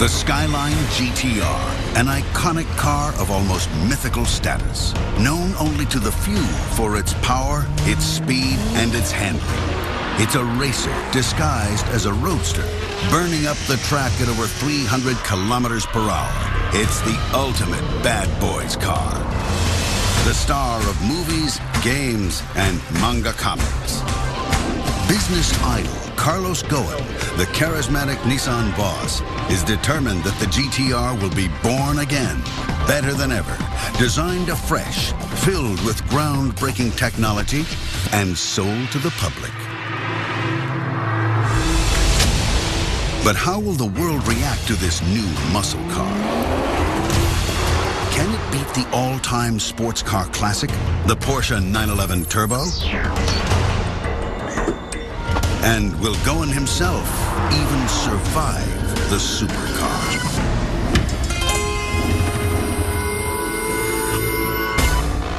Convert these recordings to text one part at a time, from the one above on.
The Skyline GTR, an iconic car of almost mythical status, known only to the few for its power, its speed, and its handling. It's a racer disguised as a roadster, burning up the track at over 300 kilometers per hour. It's the ultimate bad boys car. The star of movies, games, and manga comics. Business idol Carlos Ghosn, the charismatic Nissan boss, is determined that the GTR will be born again, better than ever, designed afresh, filled with groundbreaking technology, and sold to the public. But how will the world react to this new muscle car? Can it beat the all-time sports car classic, the Porsche 911 Turbo? And will Ghosn himself even survive the supercar?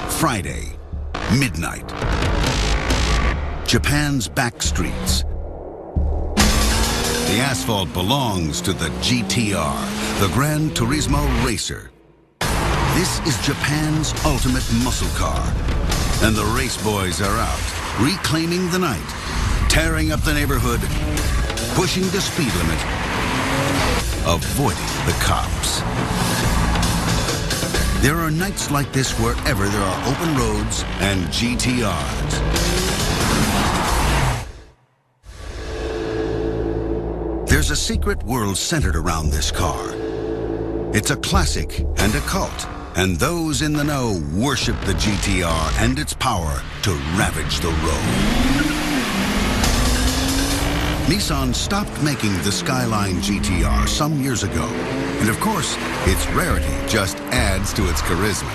Friday, midnight. Japan's back streets. The asphalt belongs to the GTR, the Gran Turismo racer. This is Japan's ultimate muscle car. And the race boys are out, reclaiming the night, tearing up the neighborhood, pushing the speed limit, avoiding the cops. There are nights like this wherever there are open roads and GTRs. There's a secret world centered around this car. It's a classic and a cult, and those in the know worship the GTR and its power to ravage the road. Nissan stopped making the Skyline GTR some years ago, and of course, its rarity just adds to its charisma.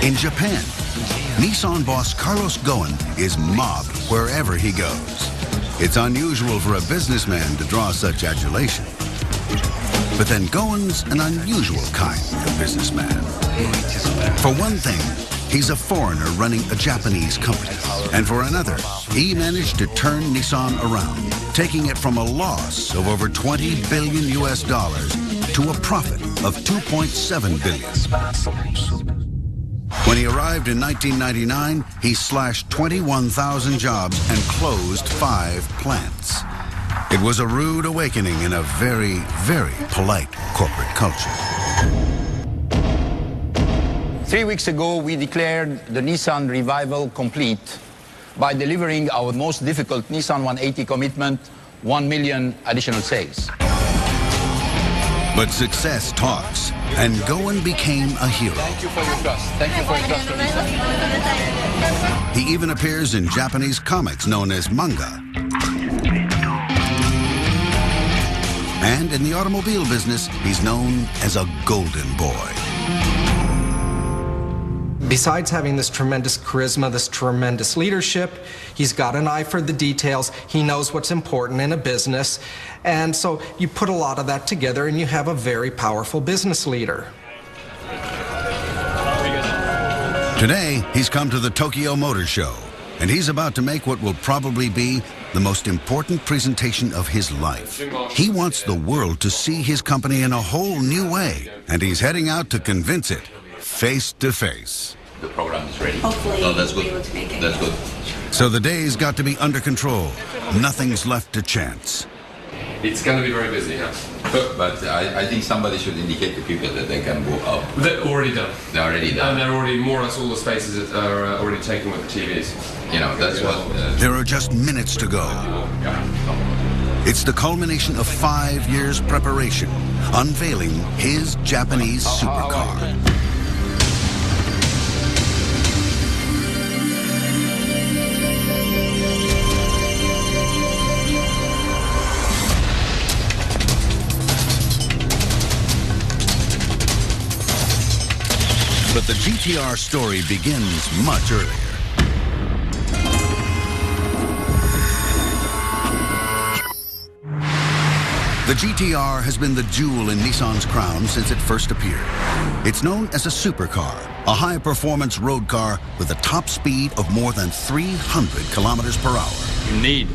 In Japan, Nissan boss Carlos Ghosn is mobbed wherever he goes. It's unusual for a businessman to draw such adulation. But then Ghosn's an unusual kind of businessman. For one thing, he's a foreigner running a Japanese company. And for another, he managed to turn Nissan around, taking it from a loss of over $20 billion to a profit of $2.7 billion. When he arrived in 1999, he slashed 21,000 jobs and closed 5 plants. It was a rude awakening in a very, very polite corporate culture. 3 weeks ago, we declared the Nissan revival complete by delivering our most difficult Nissan 180 commitment, 1 million additional sales. But success talks, and Ghosn became a hero. Thank you for your trust. Thank you for your trust. He even appears in Japanese comics known as manga. And in the automobile business, he's known as a golden boy. Besides having this tremendous charisma, this tremendous leadership, he's got an eye for the details. He knows what's important in a business. And so you put a lot of that together and you have a very powerful business leader. Today, he's come to the Tokyo Motor Show, and he's about to make what will probably be the most important presentation of his life. He wants the world to see his company in a whole new way, and he's heading out to convince it face to face. The program is ready. Hopefully, that's we'll good. be able to make it. That's good. So the day's got to be under control. Nothing's left to chance. It's going to be very busy, yeah. But I think somebody should indicate to people that they can go up. They're already done. They're already done. And they're already, more or less all the spaces are already taken with the TVs. You know, that's what... There are just minutes to go. It's the culmination of 5 years' preparation, unveiling his Japanese supercar. But the GTR story begins much earlier. The GTR has been the jewel in Nissan's crown since it first appeared. It's known as a supercar, a high-performance road car with a top speed of more than 300 kilometers per hour. You need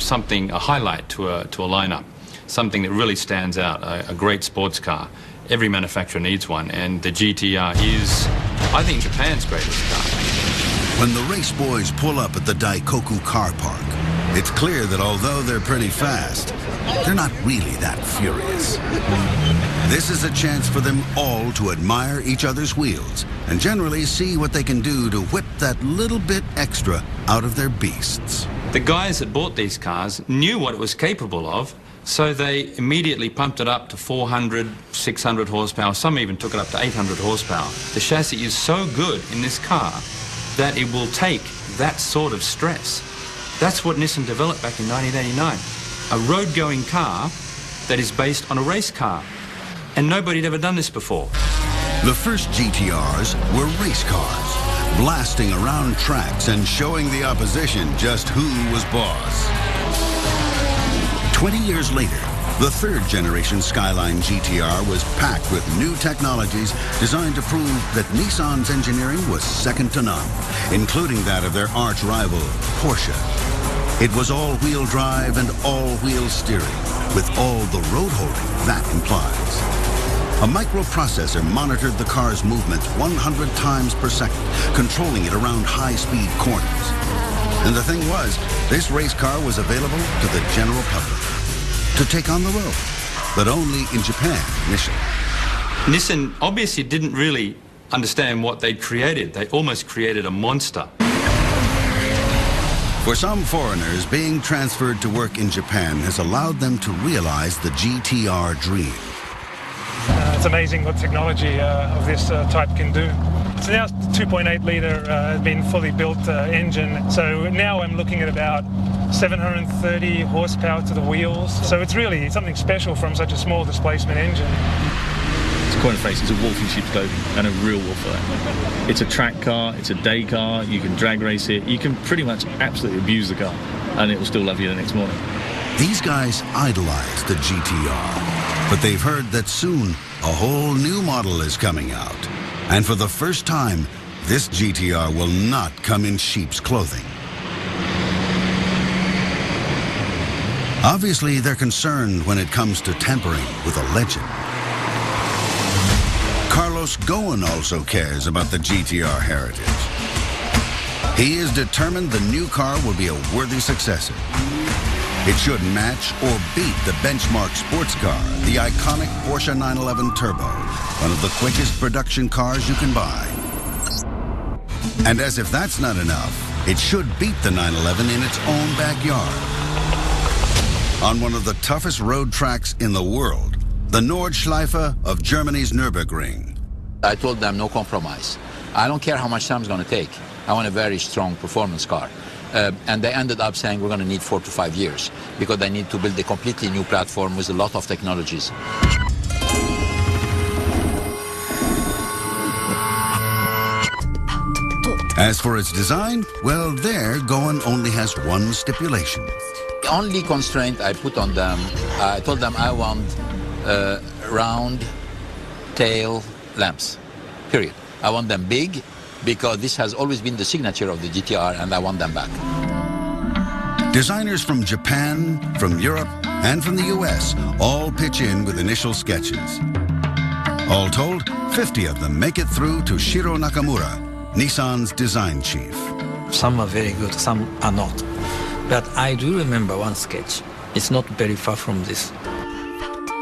something, a highlight to a lineup, something that really stands out, a great sports car. Every manufacturer needs one, and the GTR is, I think, Japan's greatest car. When the race boys pull up at the Daikoku car park, it's clear that although they're pretty fast, they're not really that furious. This is a chance for them all to admire each other's wheels and generally see what they can do to whip that little bit extra out of their beasts. The guys that bought these cars knew what it was capable of, so they immediately pumped it up to 400, 600 horsepower. Some even took it up to 800 horsepower. The chassis is so good in this car that it will take that sort of stress. That's what Nissan developed back in 1989. A road-going car that is based on a race car. And nobody had ever done this before. The first GTRs were race cars, blasting around tracks and showing the opposition just who was boss. 20 years later, the third generation Skyline GTR was packed with new technologies designed to prove that Nissan's engineering was second to none, including that of their arch rival, Porsche. It was all-wheel drive and all-wheel steering, with all the road holding that implies. A microprocessor monitored the car's movements 100 times per second, controlling it around high-speed corners. And the thing was, this race car was available to the general public to take on the road, but only in Japan initially. Nissan obviously didn't really understand what they'd created. They almost created a monster. For some foreigners, being transferred to work in Japan has allowed them to realize the GTR dream. It's amazing what technology of this type can do. So now it's 2.8 litre been fully built engine. So now I'm looking at about 730 horsepower to the wheels. So it's really something special from such a small displacement engine. To coin a phrase, it's a wolf in sheep's clothing, and a real wolf for that. It's a track car, it's a day car, you can drag race it, you can pretty much absolutely abuse the car, and it will still love you the next morning. These guys idolize the GTR, but they've heard that soon a whole new model is coming out. And for the first time, this GTR will not come in sheep's clothing. Obviously, they're concerned when it comes to tampering with a legend. Carlos Ghosn also cares about the GTR heritage. He is determined the new car will be a worthy successor. It should match or beat the benchmark sports car, the iconic Porsche 911 Turbo, one of the quickest production cars you can buy. And as if that's not enough, it should beat the 911 in its own backyard. On one of the toughest road tracks in the world, the Nordschleife of Germany's Nürburgring. I told them no compromise. I don't care how much time it's going to take. I want a very strong performance car. And they ended up saying we're going to need 4 to 5 years because they need to build a completely new platform with a lot of technologies. As for its design, well, there, Ghosn only has one stipulation. The only constraint I put on them, I told them I want round tail lamps, period. I want them big because this has always been the signature of the GTR and I want them back. Designers from Japan, from Europe, and from the US all pitch in with initial sketches. All told, 50 of them make it through to Shiro Nakamura, Nissan's design chief. Some are very good, some are not. But I do remember one sketch. It's not very far from this.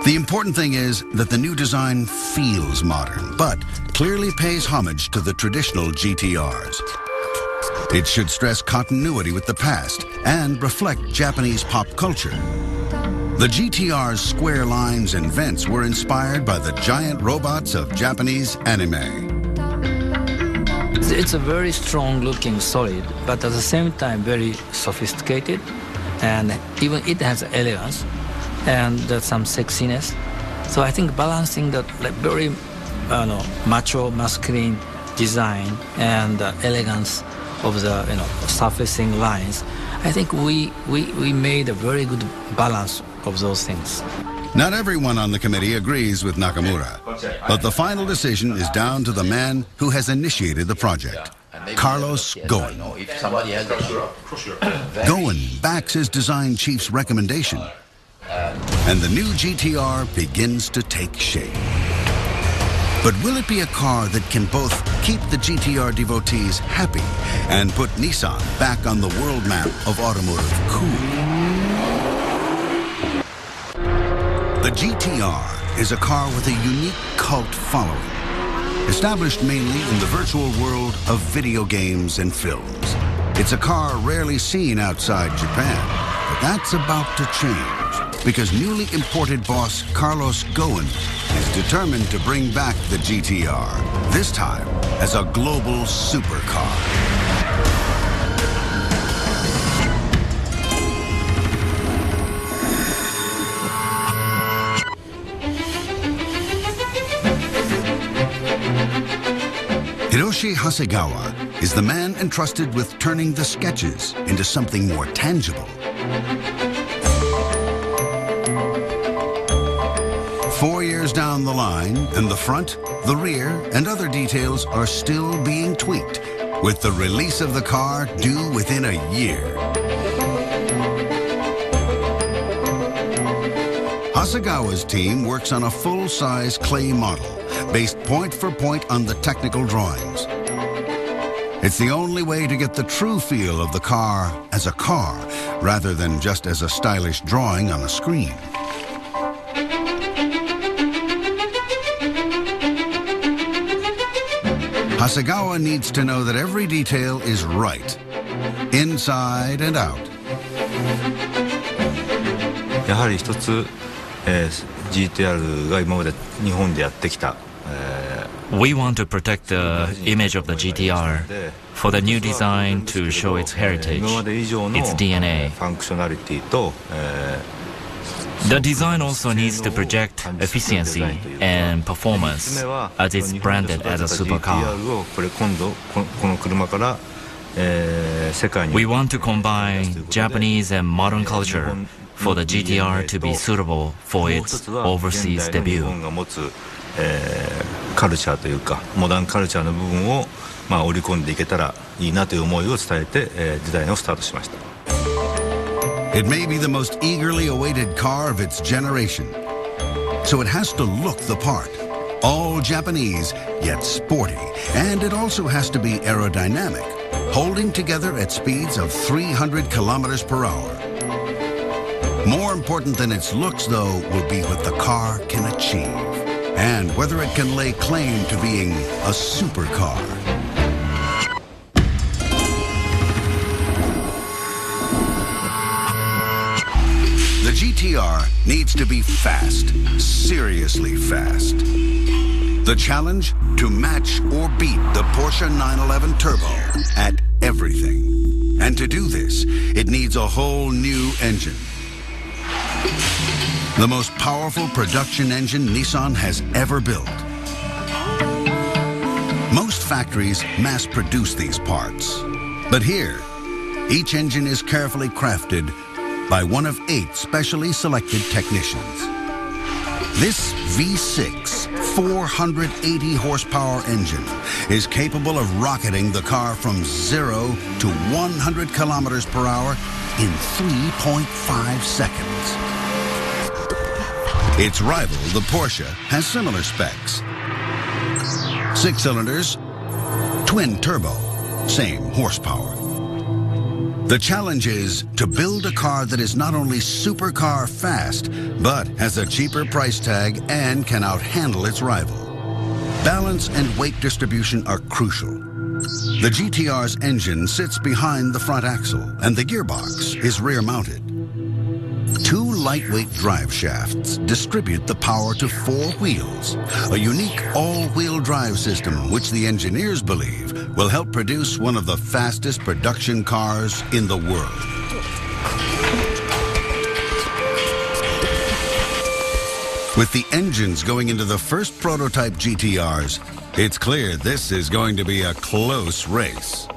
The important thing is that the new design feels modern, but clearly pays homage to the traditional GTRs. It should stress continuity with the past and reflect Japanese pop culture. The GTR's square lines and vents were inspired by the giant robots of Japanese anime. It's a very strong looking solid, but at the same time very sophisticated, and even it has elegance and some sexiness. So I think balancing the very macho, masculine design and the elegance of the surfacing lines, I think we made a very good balance of those things. Not everyone on the committee agrees with Nakamura, but the final decision is down to the man who has initiated the project, Carlos Ghosn. Ghosn backs his design chief's recommendation, and the new GTR begins to take shape. But will it be a car that can both keep the GTR devotees happy and put Nissan back on the world map of automotive cool? The GTR is a car with a unique cult following, established mainly in the virtual world of video games and films. It's a car rarely seen outside Japan, but that's about to change because newly imported boss Carlos Ghosn is determined to bring back the GTR, this time as a global supercar. Hiroshi Hasegawa is the man entrusted with turning the sketches into something more tangible. 4 years down the line, and the front, the rear, and other details are still being tweaked, with the release of the car due within a year. Hasegawa's team works on a full-size clay model, based point for point on the technical drawings. It's the only way to get the true feel of the car as a car, rather than just as a stylish drawing on a screen. Hasegawa needs to know that every detail is right, inside and out. やはり一つ、GTR が今まで日本でやってきた。We want to protect the image of the GTR for the new design to show its heritage, its DNA. The design also needs to project efficiency and performance as it's branded as a supercar. We want to combine Japanese and modern culture for the GTR to be suitable for its overseas debut. カルチャーというかモダンカルチャーの部分を織り込んでいけたらいいなという思いを伝えて、デザインをスタートしました。It may be the most eagerly awaited car of its generation, so it has to look the part. All Japanese, yet sporty, and it also has to be aerodynamic, holding together at speeds of 300 kilometers per hour. More important than its looks, though, will be what the car can achieve, and whether it can lay claim to being a supercar. The GTR needs to be fast, seriously fast. The challenge? To match or beat the Porsche 911 Turbo at everything. And to do this, it needs a whole new engine. The most powerful production engine Nissan has ever built. Most factories mass-produce these parts. But here, each engine is carefully crafted by one of 8 specially selected technicians. This V6 480 horsepower engine is capable of rocketing the car from 0 to 100 kilometers per hour in 3.5 seconds. Its rival, the Porsche, has similar specs. 6 cylinders, twin turbo, same horsepower. The challenge is to build a car that is not only supercar fast, but has a cheaper price tag and can outhandle its rival. Balance and weight distribution are crucial. The GTR's engine sits behind the front axle, and the gearbox is rear-mounted. 2 lightweight drive shafts distribute the power to 4 wheels, a unique all-wheel drive system which the engineers believe will help produce one of the fastest production cars in the world. With the engines going into the first prototype GTRs, it's clear this is going to be a close race.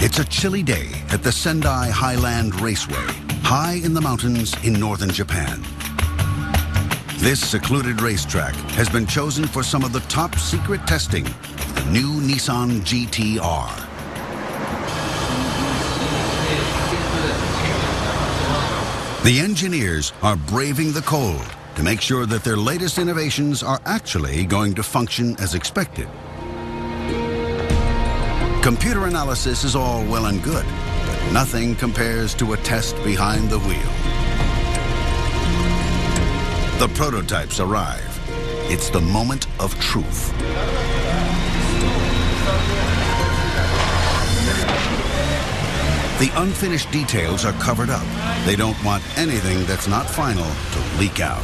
It's a chilly day at the Sendai Highland Raceway, high in the mountains in northern Japan. This secluded racetrack has been chosen for some of the top secret testing of the new Nissan GT-R. The engineers are braving the cold to make sure that their latest innovations are actually going to function as expected. Computer analysis is all well and good, but nothing compares to a test behind the wheel. The prototypes arrive. It's the moment of truth. The unfinished details are covered up. They don't want anything that's not final to leak out.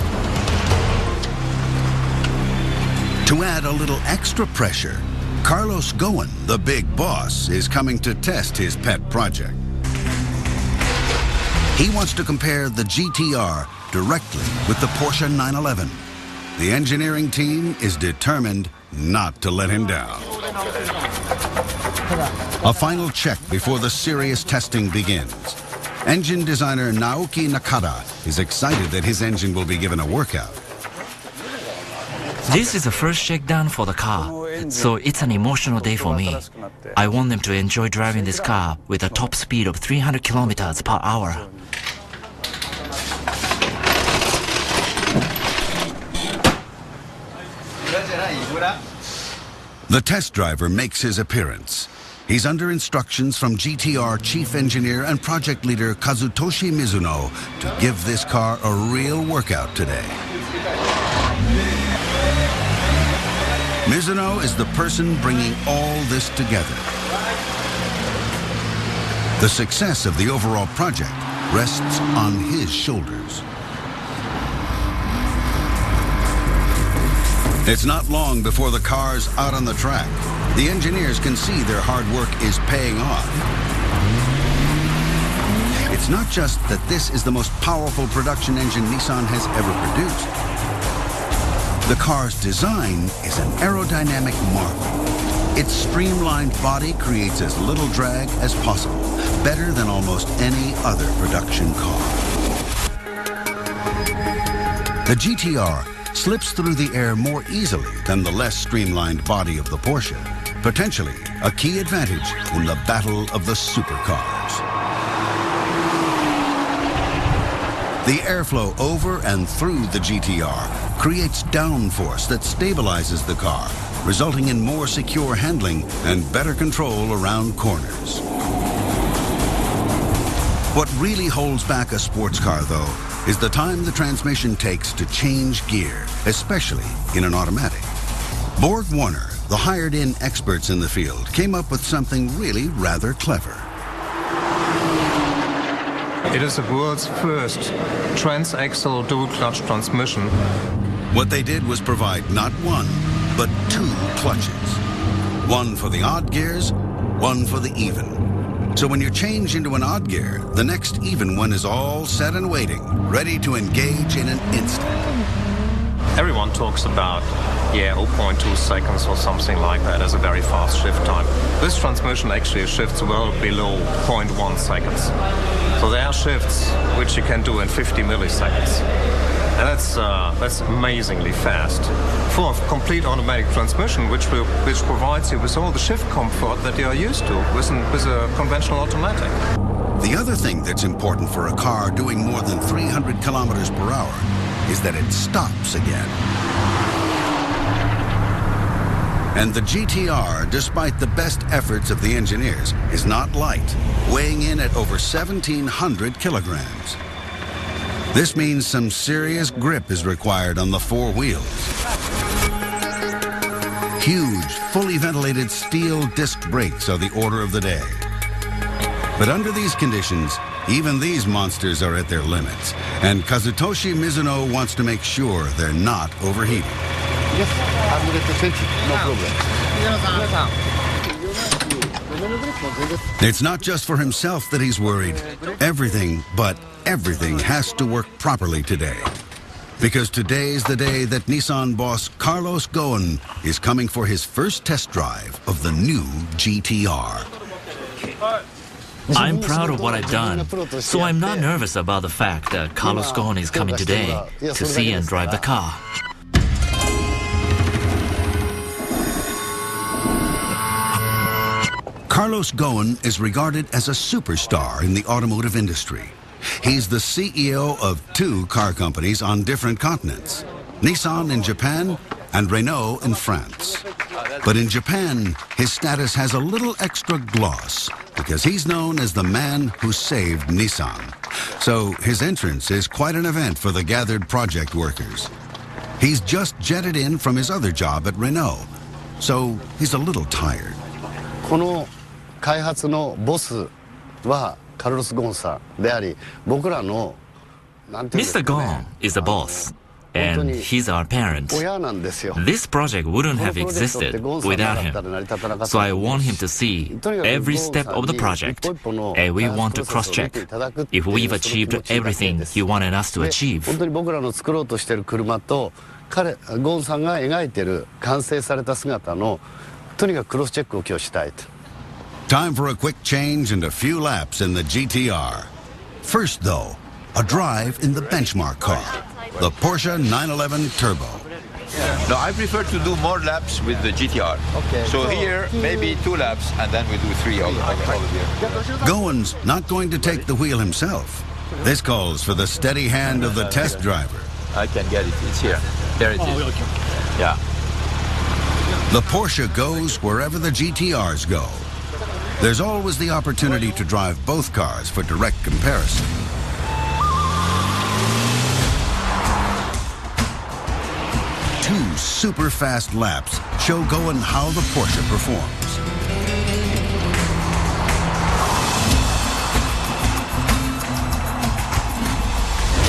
To add a little extra pressure, Carlos Ghosn, the big boss, is coming to test his pet project. He wants to compare the GT-R directly with the Porsche 911. The engineering team is determined not to let him down. A final check before the serious testing begins. Engine designer Naoki Nakada is excited that his engine will be given a workout. This is the first shakedown for the car, so it's an emotional day for me. I want them to enjoy driving this car with a top speed of 300 kilometers per hour. The test driver makes his appearance. He's under instructions from GT-R chief engineer and project leader Kazutoshi Mizuno to give this car a real workout today. Mizuno is the person bringing all this together. The success of the overall project rests on his shoulders. It's not long before the car's out on the track. The engineers can see their hard work is paying off. It's not just that this is the most powerful production engine Nissan has ever produced. The car's design is an aerodynamic marvel. Its streamlined body creates as little drag as possible, better than almost any other production car. The GT-R slips through the air more easily than the less streamlined body of the Porsche, potentially a key advantage in the battle of the supercars. The airflow over and through the GT-R creates downforce that stabilizes the car, resulting in more secure handling and better control around corners. What really holds back a sports car, though, is the time the transmission takes to change gear, especially in an automatic. Borg Warner, the hired-in experts in the field, came up with something really rather clever. It is the world's first transaxle dual-clutch transmission. What they did was provide not one, but two clutches. One for the odd gears, one for the even. So when you change into an odd gear, the next even one is all set and waiting, ready to engage in an instant. Everyone talks about, 0.2 seconds or something like that as a very fast shift time. This transmission actually shifts well below 0.1 seconds. So there are shifts which you can do in 50 milliseconds. And that's amazingly fast for a complete automatic transmission, which provides you with all the shift comfort that you are used to with a conventional automatic. The other thing that's important for a car doing more than 300 kilometers per hour is that it stops again. And the GT-R, despite the best efforts of the engineers, is not light, weighing in at over 1,700 kilograms. This means some serious grip is required on the four wheels. Huge, fully ventilated steel disc brakes are the order of the day. But under these conditions, even these monsters are at their limits, and Kazutoshi Mizuno wants to make sure they're not overheating. Yes, I'm going to attention. No problem. It's not just for himself that he's worried. Everything, but everything has to work properly today. Because today's the day that Nissan boss Carlos Ghosn is coming for his first test drive of the new GT-R. I'm proud of what I've done, so I'm not nervous about the fact that Carlos Ghosn is coming today to see and drive the car. Carlos Ghosn is regarded as a superstar in the automotive industry. He's the CEO of 2 car companies on different continents, Nissan in Japan and Renault in France. But in Japan, his status has a little extra gloss because he's known as the man who saved Nissan. So his entrance is quite an event for the gathered project workers. He's just jetted in from his other job at Renault, so he's a little tired. この開発のボスはカルロス・ゴーンさんであり、僕らのなんていうんですかね。Mr. Ghosn is the boss, and he's our parent. This project wouldn't have existed without him. So I want him to see every step of the project, and we want to cross-check if we've achieved everything he wanted us to achieve. 本当に僕らの作ろうとしている車とゴーンさんが描いている完成された姿のとにかくクロスチェックを今日したいと。Time for a quick change and a few laps in the GTR. First, though, a drive in the benchmark car, the Porsche 911 Turbo. No, I prefer to do more laps with the GTR. Okay. So here, maybe 2 laps, and then we do 3 over here. Ghosn's not going to take the wheel himself. This calls for the steady hand of the test driver. I can get it. It's here. There it is. Yeah. The Porsche goes wherever the GTRs go. There's always the opportunity to drive both cars for direct comparison. Two super fast laps show Ghosn how the Porsche performs.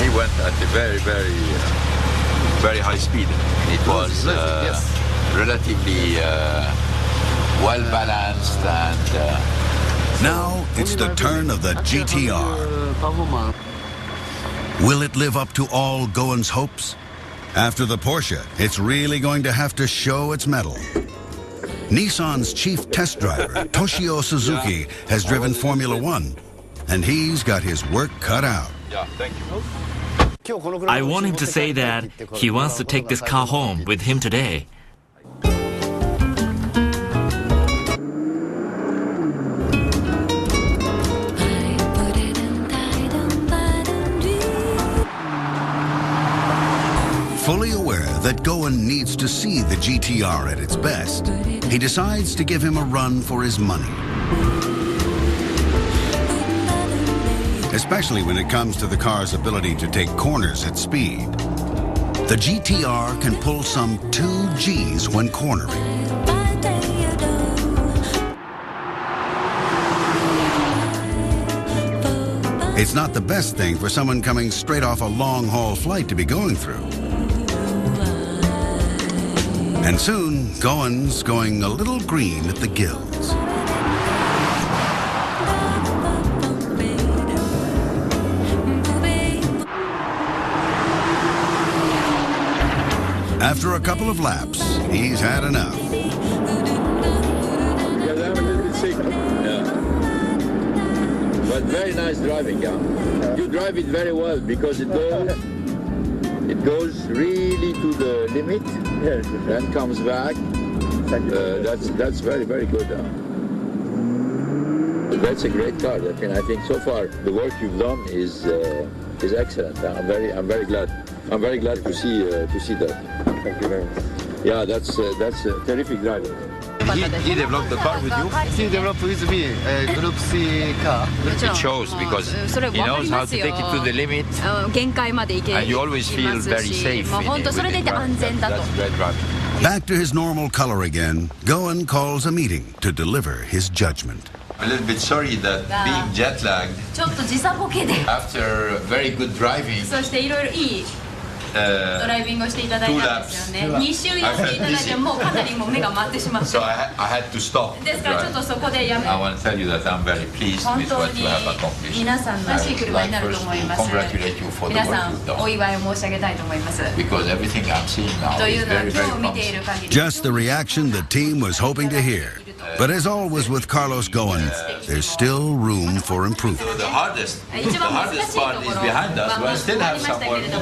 He went at a very high speed. It was relatively well balanced, and now it's the turn of the GTR. Will it live up to all Ghosn's hopes? After the Porsche, it's really going to have to show its mettle. Nissan's chief test driver, Toshio Suzuki, has driven Formula One, and he's got his work cut out. Yeah, thank you. I want him to say that he wants to take this car home with him today. Fully aware that Ghosn needs to see the GTR at its best, he decides to give him a run for his money. Especially when it comes to the car's ability to take corners at speed. The GTR can pull some 2 Gs when cornering. It's not the best thing for someone coming straight off a long-haul flight to be going through. And soon, Ghosn's going a little green at the gills. After a couple of laps, he's had enough. But very nice driving, yeah. You drive it very well because it goes really to the limit, then comes back. That's very good. That's a great car. I think so far the work you've done is excellent. I'm very glad. I'm very glad to see that. Thank you very much. Yeah, that's terrific driving. He developed the car with you? He developed with me a Group C car. It shows because he knows how to take it to the limit, and you always feel very safe with it. That's great driving. Back to his normal color again, Ghosn calls a meeting to deliver his judgment. I'm a little bit sorry that being jet lagged after very good driving, ドライビングをしていただいたんですよね。2周やっていただいてもうかなりもう目が回ってしまって。So I had to stop. ですからちょっとそこでやめ。I want to tell you that I'm very pleased with what you have accomplished. 皆さんらしい車になると思います。皆さんお祝いを申し上げたいと思います。Because everything I'm seeing now とい is うのは very 今日 very 見ている限り。 Just the reaction the team was hoping to hear. But as always with Carlos Ghosn, there's still room for improvement. The hardest part is behind us. We still have some work to do.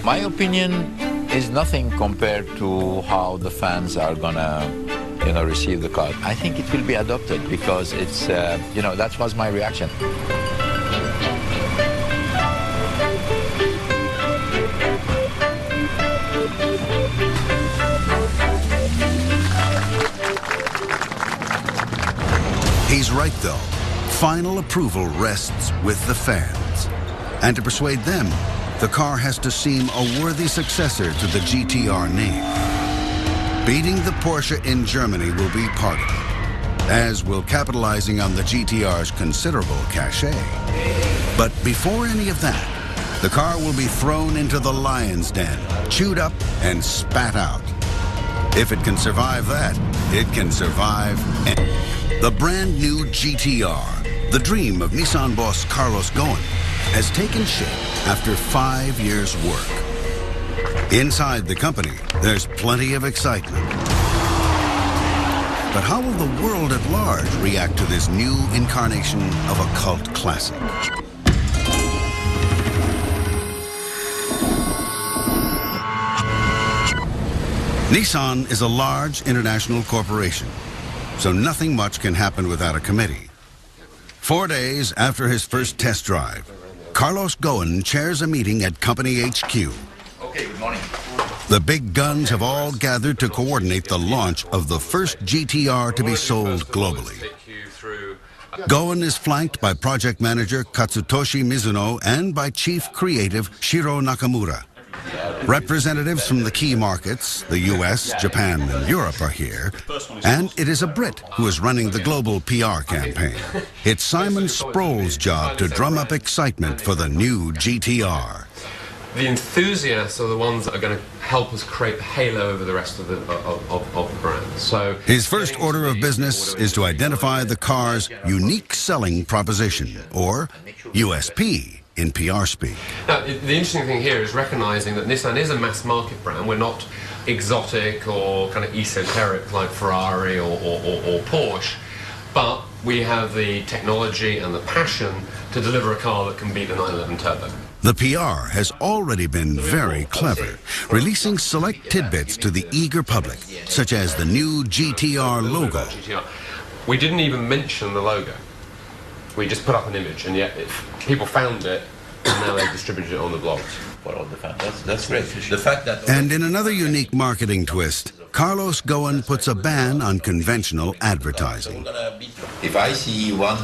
My opinion is nothing compared to how the fans are gonna, receive the car. I think it will be adopted because it's, that was my reaction. He's right, though. Final approval rests with the fans. And to persuade them, the car has to seem a worthy successor to the GTR name. Beating the Porsche in Germany will be part of it, as will capitalizing on the GTR's considerable cachet. But before any of that, the car will be thrown into the lion's den, chewed up and spat out. If it can survive that, it can survive anything. The brand new GTR, the dream of Nissan boss Carlos Ghosn, has taken shape after 5 years' work. Inside the company, there's plenty of excitement. But how will the world at large react to this new incarnation of a cult classic? Nissan is a large international corporation, so nothing much can happen without a committee. 4 days after his first test drive, Carlos Ghosn chairs a meeting at company HQ. Okay, good morning. The big guns have all gathered to coordinate the launch of the first GTR to be sold globally. Ghosn is flanked by project manager Katsutoshi Mizuno and by chief creative Shiro Nakamura. Representatives from the key markets, the US, Japan, and Europe are here, and it is a Brit who is running the global PR campaign. It's Simon Sproul's job to drum up excitement for the new GTR. The enthusiasts are the ones that are going to help us create the halo over the rest of the brand. So his first order of business is to identify the car's unique selling proposition, or USP in PR speak. Now, the interesting thing here is recognizing that Nissan is a mass market brand. We're not exotic or kind of esoteric like Ferrari or Porsche, but we have the technology and the passion to deliver a car that can beat the 911 Turbo. The PR has already been very clever, releasing select tidbits to the eager public, such as the new GTR logo. We didn't even mention the logo. We just put up an image, and yet people found it, and now they distributed it on the blogs. For all the fans. That's great. The fact that... And in another unique marketing twist, Carlos Ghosn puts a ban on conventional advertising. If I see one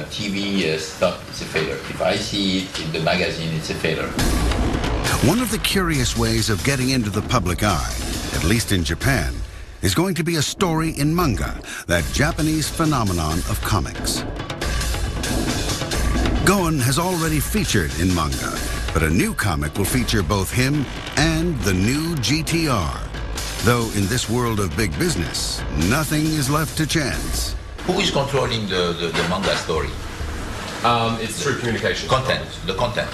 TV stunt, it's a failure. If I see it in the magazine, it's a failure. One of the curious ways of getting into the public eye, at least in Japan, is going to be a story in manga, that Japanese phenomenon of comics. Ghosn has already featured in manga, but a new comic will feature both him and the new GTR. Though in this world of big business, nothing is left to chance. Who is controlling the manga story? It's through communication. The content.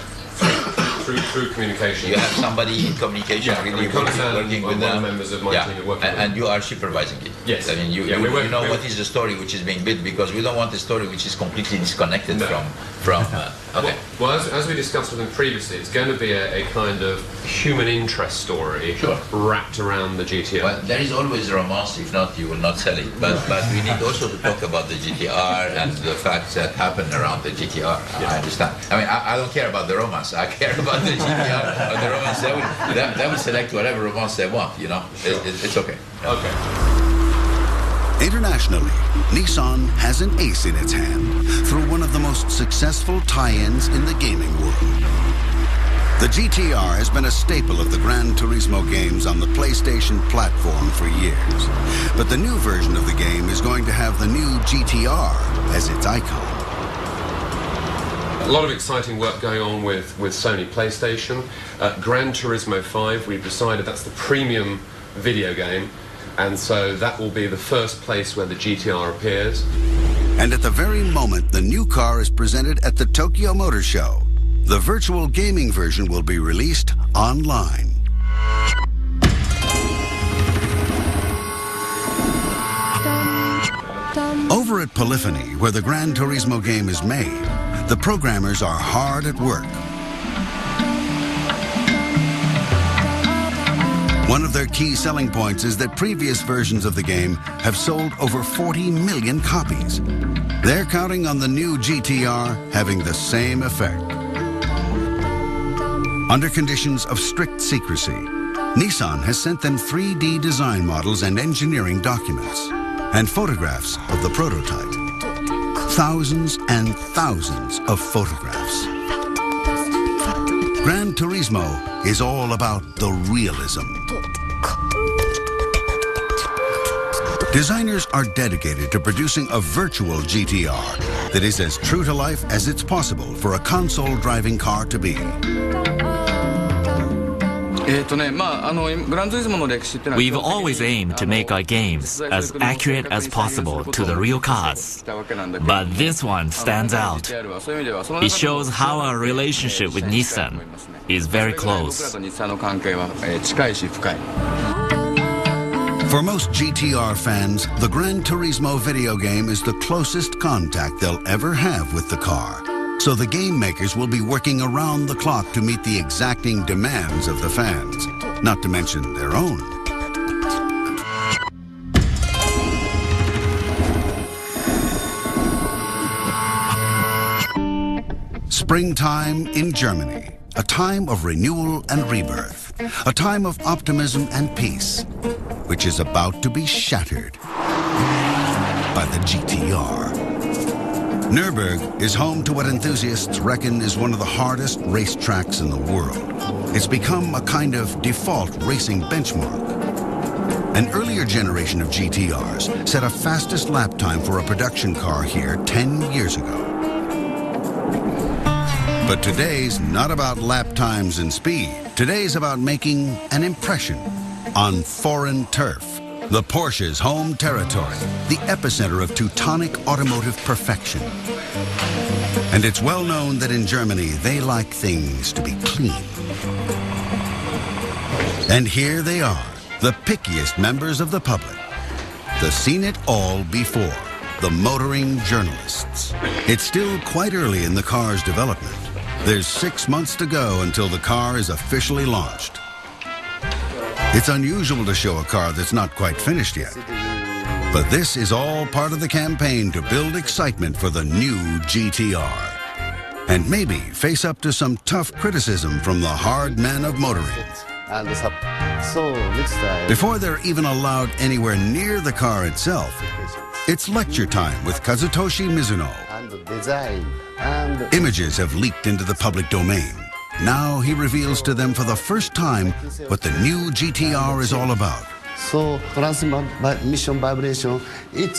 Through communication. You have somebody in communication really working with them. Members of my team working and you are supervising it. Yes. I mean, you know what is the story which is being built, because we don't want a story which is completely disconnected from okay. Well, as we discussed with them previously, it's going to be a kind of human interest story wrapped around the GTR. Well, there is always romance. If not, you will not sell it. But we need also to talk about the GTR and the facts that happen around the GTR. Yeah. I understand. I mean, I don't care about the romance. I care about the GTR and the romance. They will select whatever romance they want. You know, it's okay. Okay. Internationally, Nissan has an ace in its hand through one of the most successful tie-ins in the gaming world. The GTR has been a staple of the Gran Turismo games on the PlayStation platform for years. But the new version of the game is going to have the new GTR as its icon. A lot of exciting work going on with Sony PlayStation. Gran Turismo 5, we've decided that's the premium video game. And so that will be the first place where the GTR appears. And at the very moment the new car is presented at the Tokyo Motor Show, the virtual gaming version will be released online. Over at Polyphony, where the Gran Turismo game is made, the programmers are hard at work. One of their key selling points is that previous versions of the game have sold over 40 million copies. They're counting on the new GTR having the same effect. Under conditions of strict secrecy, Nissan has sent them 3D design models and engineering documents, and photographs of the prototype. Thousands and thousands of photographs. Gran Turismo is all about the realism. Designers are dedicated to producing a virtual GTR that is as true to life as it's possible for a console driving car to be. We've always aimed to make our games as accurate as possible to the real cars. But this one stands out. It shows how our relationship with Nissan is very close. For most GTR fans, the Gran Turismo video game is the closest contact they'll ever have with the car. So the game makers will be working around the clock to meet the exacting demands of the fans, not to mention their own. Springtime in Germany, a time of renewal and rebirth, a time of optimism and peace, which is about to be shattered by the GTR. Nürburgring is home to what enthusiasts reckon is one of the hardest racetracks in the world. It's become a kind of default racing benchmark. An earlier generation of GTRs set a fastest lap time for a production car here 10 years ago. But today's not about lap times and speed. Today's about making an impression on foreign turf. The Porsche's home territory, the epicenter of Teutonic automotive perfection. And it's well known that in Germany, they like things to be clean. And here they are, the pickiest members of the public. The seen it all before, the motoring journalists. It's still quite early in the car's development. There's 6 months to go until the car is officially launched. It's unusual to show a car that's not quite finished yet. But this is all part of the campaign to build excitement for the new GTR. And maybe face up to some tough criticism from the hard men of motoring. Before they're even allowed anywhere near the car itself, it's lecture time with Kazutoshi Mizuno. Images have leaked into the public domain. Now he reveals to them for the first time what the new GTR is all about.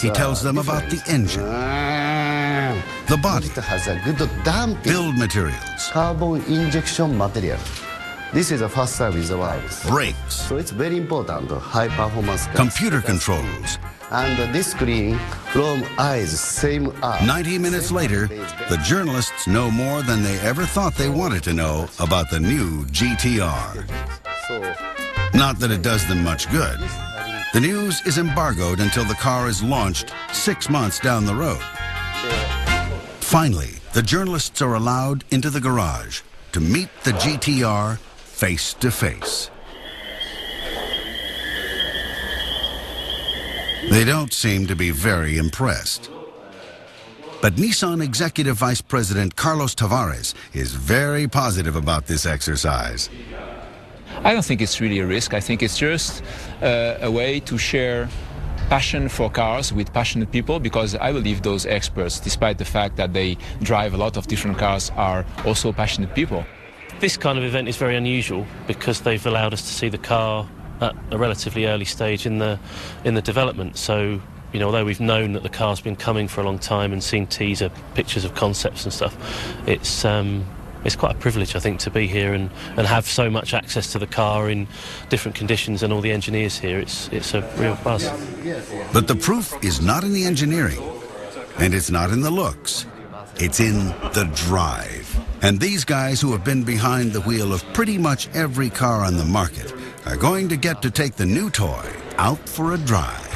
He tells them about the engine, the body, build materials, carbon injection material. This is the first time in the world. Brakes. So it's very important, high performance. Computer controls. And this screen from eyes, same eye. 90 minutes later, the journalists know more than they ever thought they wanted to know about the new GTR. Not that it does them much good. The news is embargoed until the car is launched 6 months down the road. Finally, the journalists are allowed into the garage to meet the GTR face to face. They don't seem to be very impressed. But Nissan Executive Vice President Carlos Tavares is very positive about this exercise. I don't think it's really a risk. I think it's just a way to share passion for cars with passionate people, because I believe those experts, despite the fact that they drive a lot of different cars, are also passionate people. This kind of event is very unusual because they've allowed us to see the car at a relatively early stage in the development. So, you know, although we've known that the car's been coming for a long time and seen teaser pictures of concepts and stuff, it's quite a privilege, I think, to be here and have so much access to the car in different conditions and all the engineers here. It's a real buzz. But the proof is not in the engineering, and it's not in the looks. It's in the drive. And these guys who have been behind the wheel of pretty much every car on the market are going to get to take the new toy out for a drive.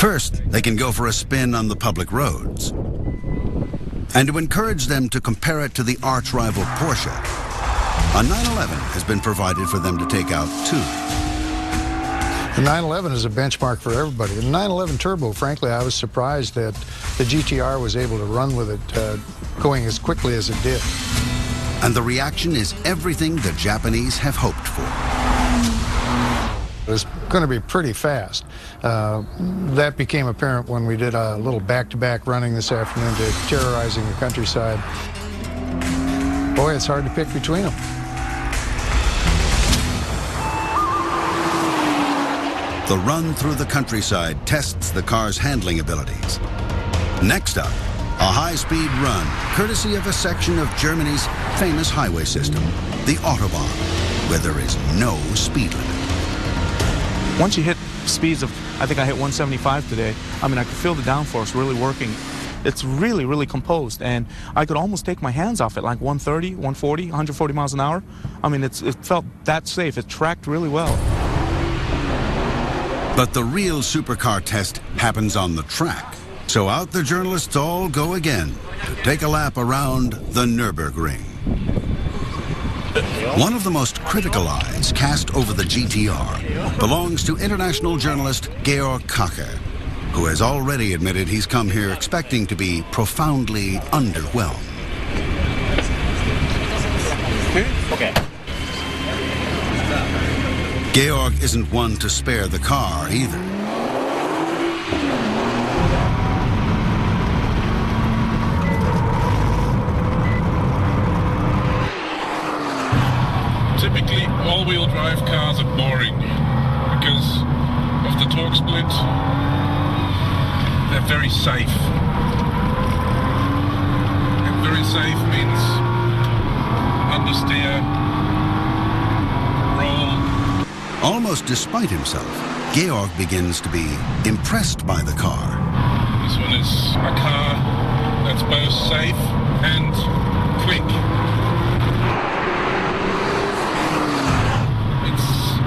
First, they can go for a spin on the public roads. And to encourage them to compare it to the arch-rival Porsche, a 911 has been provided for them to take out too. The 911 is a benchmark for everybody. The 911 Turbo, frankly, I was surprised that the GTR was able to run with it going as quickly as it did. And the reaction is everything the Japanese have hoped for. It was going to be pretty fast. That became apparent when we did a little back-to-back running this afternoon to terrorizing the countryside. Boy, it's hard to pick between them. The run through the countryside tests the car's handling abilities. Next up, a high-speed run, courtesy of a section of Germany's famous highway system, the Autobahn, where there is no speed limit. Once you hit speeds of, I think I hit 175 today, I mean, I could feel the downforce really working. It's really, really composed, and I could almost take my hands off it, like 130, 140, 140 miles an hour. I mean, it felt that safe. It tracked really well. But the real supercar test happens on the track. So out the journalists all go again to take a lap around the Nürburgring. One of the most critical eyes cast over the GTR belongs to international journalist Georg Kacher, who has already admitted he's come here expecting to be profoundly underwhelmed. Okay. Georg isn't one to spare the car either. Typically, all-wheel drive cars are boring because of the torque split. They're very safe. And very safe means understeer, roll. Almost despite himself, Georg begins to be impressed by the car. This one is a car that's both safe and quick.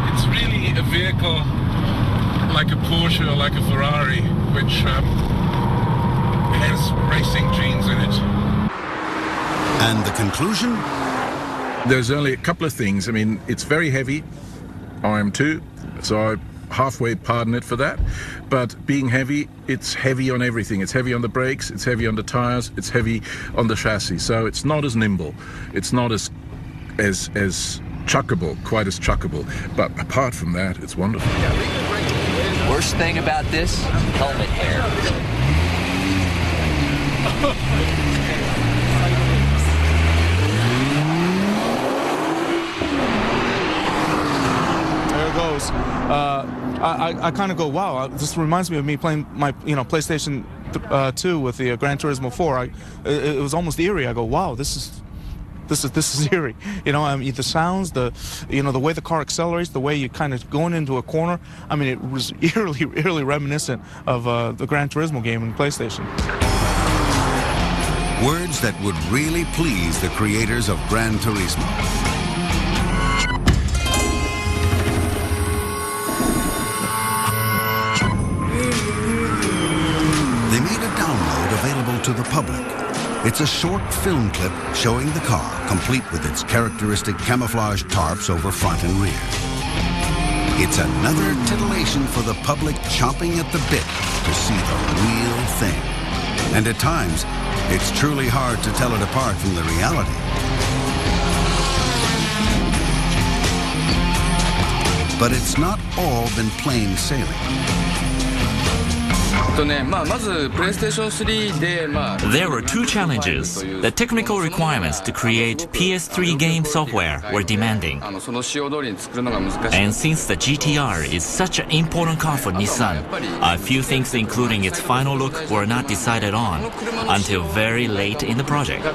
It's really a vehicle like a Porsche or like a Ferrari, which has racing genes in it. And the conclusion? There's only a couple of things. I mean, it's very heavy. I am too, so I halfway pardon it for that. But being heavy, it's heavy on everything. It's heavy on the brakes, it's heavy on the tires, it's heavy on the chassis. So it's not as nimble. It's not as chuckable, quite as chuckable. But apart from that, it's wonderful. Worst thing about this, helmet hair. There it goes. I kind of go, wow, this reminds me of me playing my PlayStation 2 with the Gran Turismo 4. It was almost eerie. I go, wow, this is eerie. The sounds, the way the car accelerates, the way you kind of going into a corner. I mean, it was eerily reminiscent of the Gran Turismo game in PlayStation. Words that would really please the creators of Gran Turismo. They made a download available to the public. It's a short film clip showing the car, complete with its characteristic camouflage tarps over front and rear. It's another titillation for the public chomping at the bit to see the real thing. And at times, it's truly hard to tell it apart from the reality. But it's not all been plain sailing. There were two challenges. The technical requirements to create PS3 game software were demanding. And since the GTR is such an important car for Nissan, a few things including its final look were not decided on until very late in the project.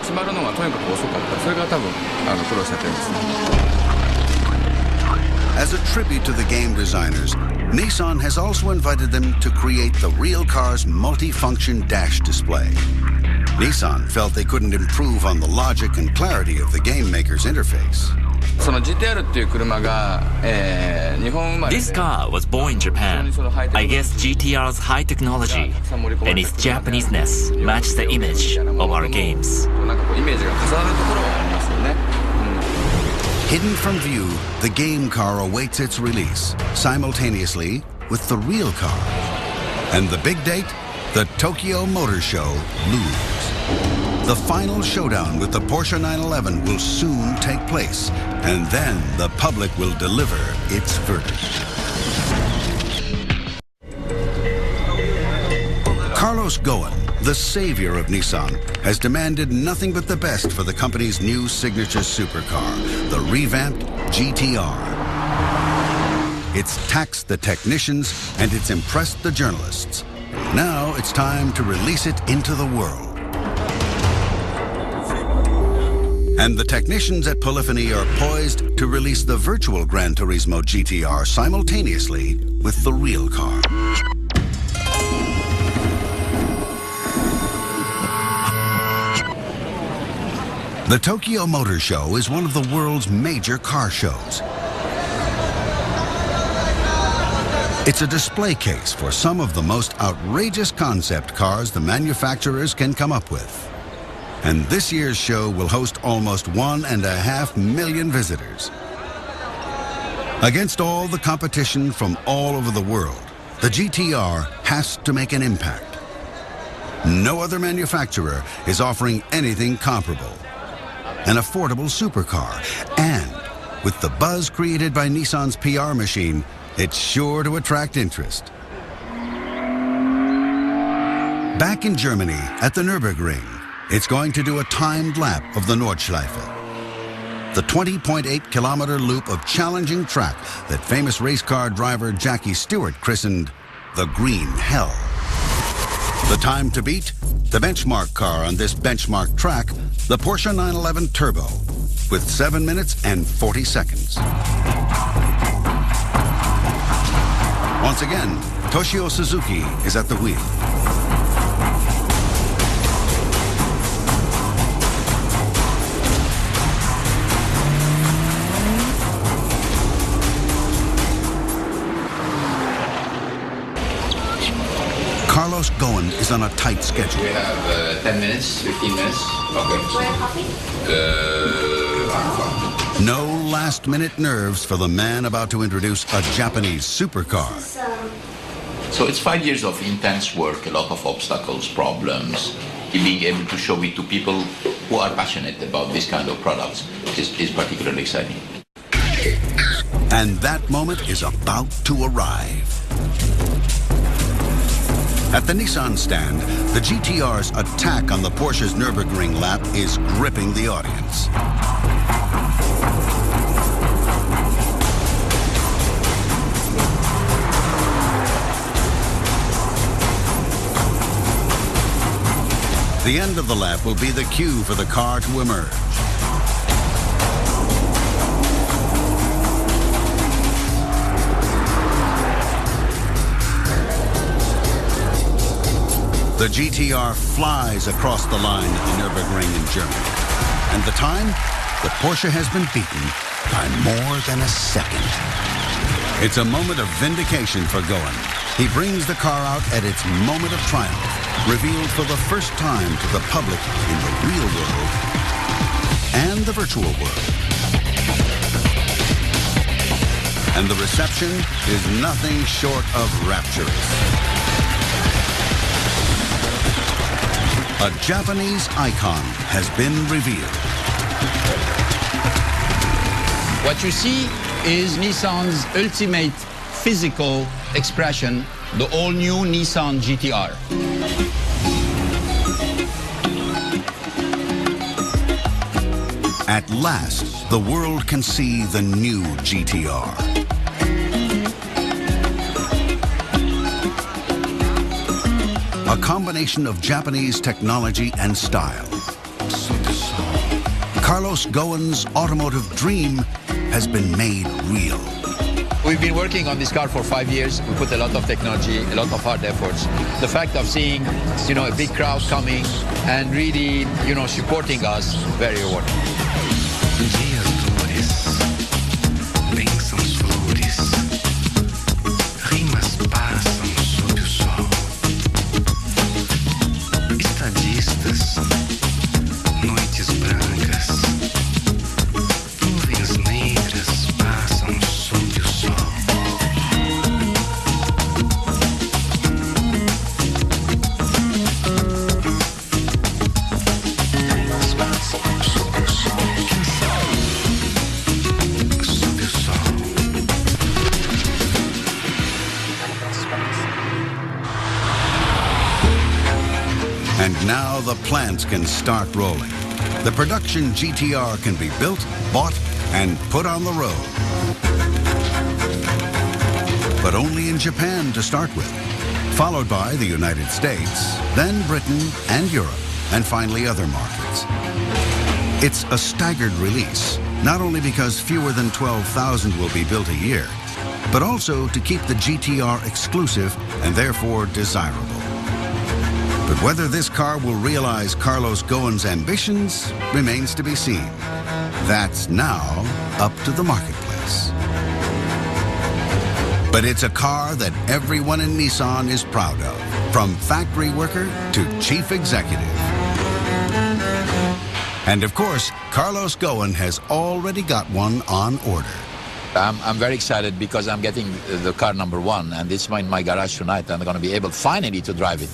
As a tribute to the game designers, Nissan has also invited them to create the real car's multi-function dash display. Nissan felt they couldn't improve on the logic and clarity of the game maker's interface. This car was born in Japan. I guess GTR's high technology and its Japanese-ness match the image of our games. Hidden from view, the game car awaits its release, simultaneously with the real car. And the big date? The Tokyo Motor Show looms. The final showdown with the Porsche 911 will soon take place, and then the public will deliver its verdict. Carlos Ghosn, the savior of Nissan, has demanded nothing but the best for the company's new signature supercar, the revamped GTR. It's taxed the technicians and it's impressed the journalists. Now it's time to release it into the world. And the technicians at Polyphony are poised to release the virtual Gran Turismo GTR simultaneously with the real car. The Tokyo Motor Show is one of the world's major car shows. It's a display case for some of the most outrageous concept cars the manufacturers can come up with. And this year's show will host almost 1.5 million visitors. Against all the competition from all over the world, the GTR has to make an impact. No other manufacturer is offering anything comparable. An affordable supercar, and with the buzz created by Nissan's PR machine, it's sure to attract interest. Back in Germany at the Nürburgring, it's going to do a timed lap of the Nordschleife, the 20.8-kilometer loop of challenging track that famous race car driver Jackie Stewart christened the Green Hell. The time to beat? The benchmark car on this benchmark track, the Porsche 911 Turbo, with 7 minutes and 40 seconds. Once again, Toshio Suzuki is at the wheel. Carlos Ghosn is on a tight schedule. We have 10 minutes, 15 minutes. Okay. No last-minute nerves for the man about to introduce a Japanese supercar. So it's 5 years of intense work, a lot of obstacles, problems. Being able to show it to people who are passionate about this kind of products is particularly exciting. And that moment is about to arrive. At the Nissan stand, the GTR's attack on the Porsche's Nürburgring lap is gripping the audience. The end of the lap will be the cue for the car to emerge. The GTR flies across the line at the Nürburgring in Germany. And the time? The Porsche has been beaten by more than a second. It's a moment of vindication for Ghosn. He brings the car out at its moment of triumph, revealed for the first time to the public in the real world and the virtual world. And the reception is nothing short of rapturous. A Japanese icon has been revealed. What you see is Nissan's ultimate physical expression, the all-new Nissan GTR. At last, the world can see the new GTR. A combination of Japanese technology and style. Carlos Ghosn's automotive dream has been made real. We've been working on this car for 5 years. We put a lot of technology, a lot of hard efforts. The fact of seeing, a big crowd coming and really, supporting us, very rewarding. And now the plants can start rolling. The production GTR can be built, bought, and put on the road. But only in Japan to start with, followed by the United States, then Britain and Europe, and finally other markets. It's a staggered release, not only because fewer than 12,000 will be built a year, but also to keep the GTR exclusive and therefore desirable. But whether this car will realize Carlos Ghosn's ambitions remains to be seen. That's now up to the marketplace. But it's a car that everyone in Nissan is proud of, from factory worker to chief executive. And of course, Carlos Ghosn has already got one on order. I'm very excited because I'm getting the car number 1, and it's in my garage tonight, and I'm going to be able finally to drive it.